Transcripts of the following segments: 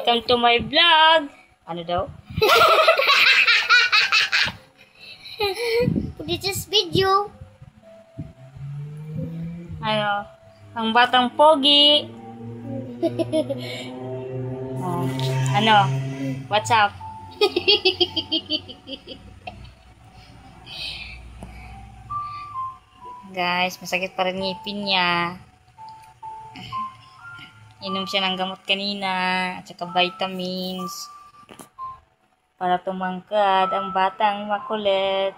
Welcome to my vlog. Ano daw? This is video. Ano? Ang batang pogi. Oh. Ano? What's up? Guys, masakit pa rin ngipin niya. Inom siya ng gamot kanina at saka vitamins para tumangkad ang batang makulit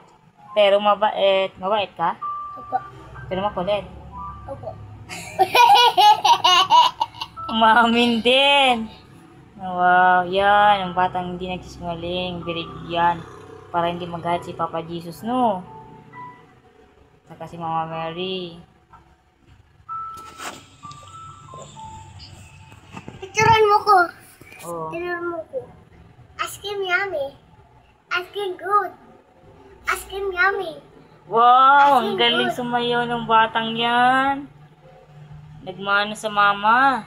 pero mabait. Mabait ka? Opo. Pero makulit. Opo. Umamin din. Wow, yan. Ang batang hindi nagsisinungaling. Birig yan. Para hindi magalit si Papa Jesus, no? Saka si Mama Mary. Picturean mo ko. Oh. Picturean mo ko. Ice cream yummy. Ice cream good. Ice cream yummy. Wow, ang galing sumayaw ng batang yan. Nagmana sa mama.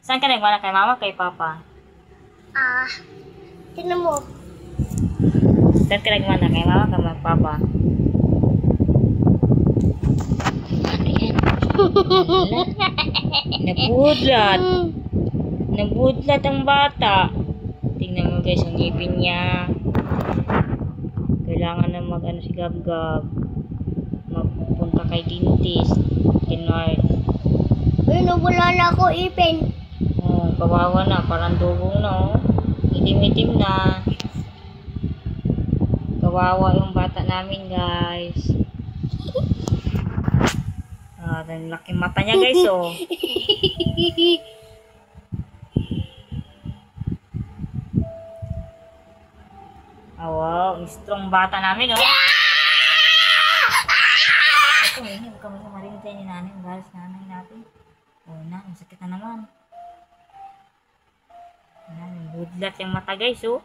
Saan ka nagmana? Kay mama, kay papa? Tingnan mo. Saan ka nagmana? Kay mama, kay papa? Ano yan? Nabudlat. Nabudlat ang bata. Tingnan mo guys, ang ngipin niya. Kailangan na mag-ano si Gab-Gab. Magpunta kay dentist. Tinard. Uy, wala na ako ipin. Oh, kawawa na. Parang dugong na, oh. Itim-itim na. Kawawa yung bata namin, guys. Ang laking mata niya, guys, oh. Oh, wow. Ang strong bata namin, oh. Ito, hindi kami sa marinig tayo ni nanay. Ang galas nanay natin. Oh, na. Ang sakit na naman. Ayan, budlat yung mata, guys, oh.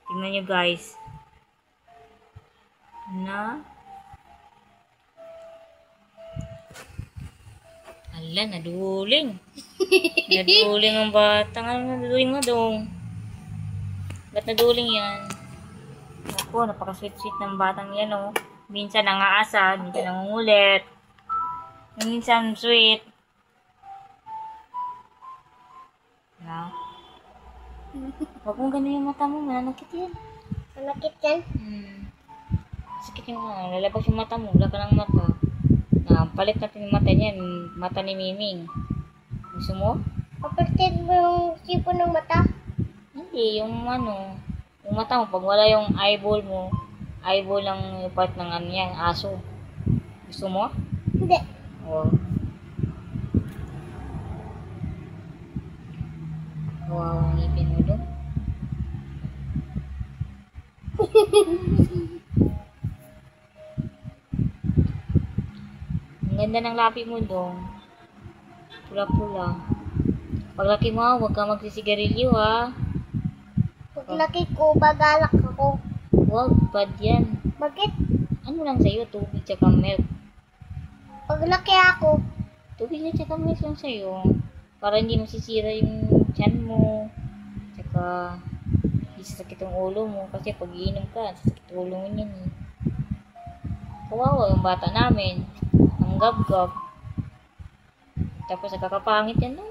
Tingnan nyo, guys. Na. Ala, naduling. Naduling ang bata. Ano naduling nga dong? Ba't naduling yan? Ako, napaka-sweet-sweet ng batang yan, oh. Minsan nangaasad, minsan nangungulit. Minsan sweet. Na? Huwag mong ganun yung mata mo, mananakit yan. Manakit yan? Sakit yung lalabas yung mata mo, wala ka ng mata. Palit natin yung mata niyan, mata ni Miming. Gusto mo? Kapalitin mo yung sipon ng mata? Hindi, yung ano, yung mata mo, pag wala yung eyeball mo, eyeball lang yung part ng ano yan, aso. Gusto mo? Hindi. Oo. Wow, ang ngipin mo doon. Ang ganda ng lapi mo doon. Pula-pula. Paglaki mo, huwag ka magsisigarilyo, ha. Paglaki ko, bagalak ako. Huwag, bad yan. Bakit? Ano lang sa'yo, tubig tsaka milk. Paglaki ako, Tubig na tsaka milk lang sa'yo. Para hindi masisira yung tiyan mo. Tsaka, hindi sasakit yung ulo mo. Kasi pag iinom ka, sasakit yung ulo mo niyan, eh. Kawawa yung bata namin. Ang gab-gab. Tapos nagkakapangit yan, no?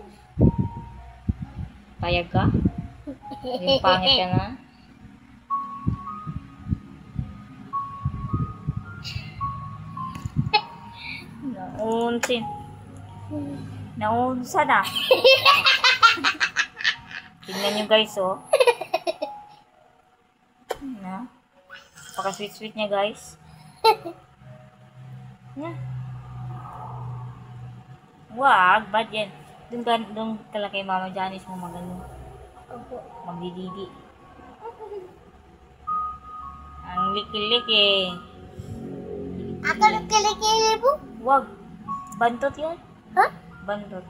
Payag ka? Yung pangit ka na? Naunsin. Naunsa na. Tingnan nyo guys, oh. Na. Paka-sweet-sweet niya, guys. Na. Wag, bad yan. Doon kala kay Mama Janice mo magano. Magdididi. Ang liki-liki. ako nagkilikili po. Wag. Bantot yan. Ha? Bantot.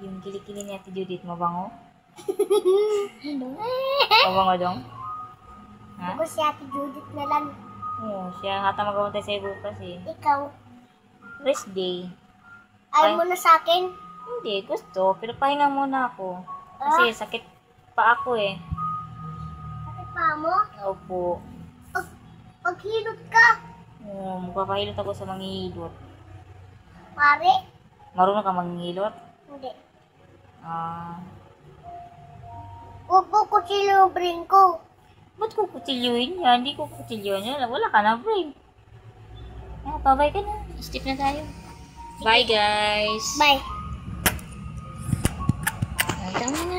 Yung kilikili ni Ate Judith, mabango? Mabango dong? Ha? Ako si Ate Judith na lang. Oo, siya hata magawa tayo sa bukas, eh. Ikaw. Rest day. Ayaw mo na sa akin. Hindi, gusto. Pero pahinga muna ako. Kasi sakit pa ako eh. Sakit pa mo? Opo. Maghilot ka. Magpapahilot ako sa manghihilot. Pare? Marunong ka manghihilot? Hindi. Huwag mo kutsilyo yung brain ko. Ba't ko kutilyuin yan? Hindi ko kutilyuin yan. Wala ka na, brain. Bye-bye ka na. Step na tayo. Bye, guys. Bye. Tama na.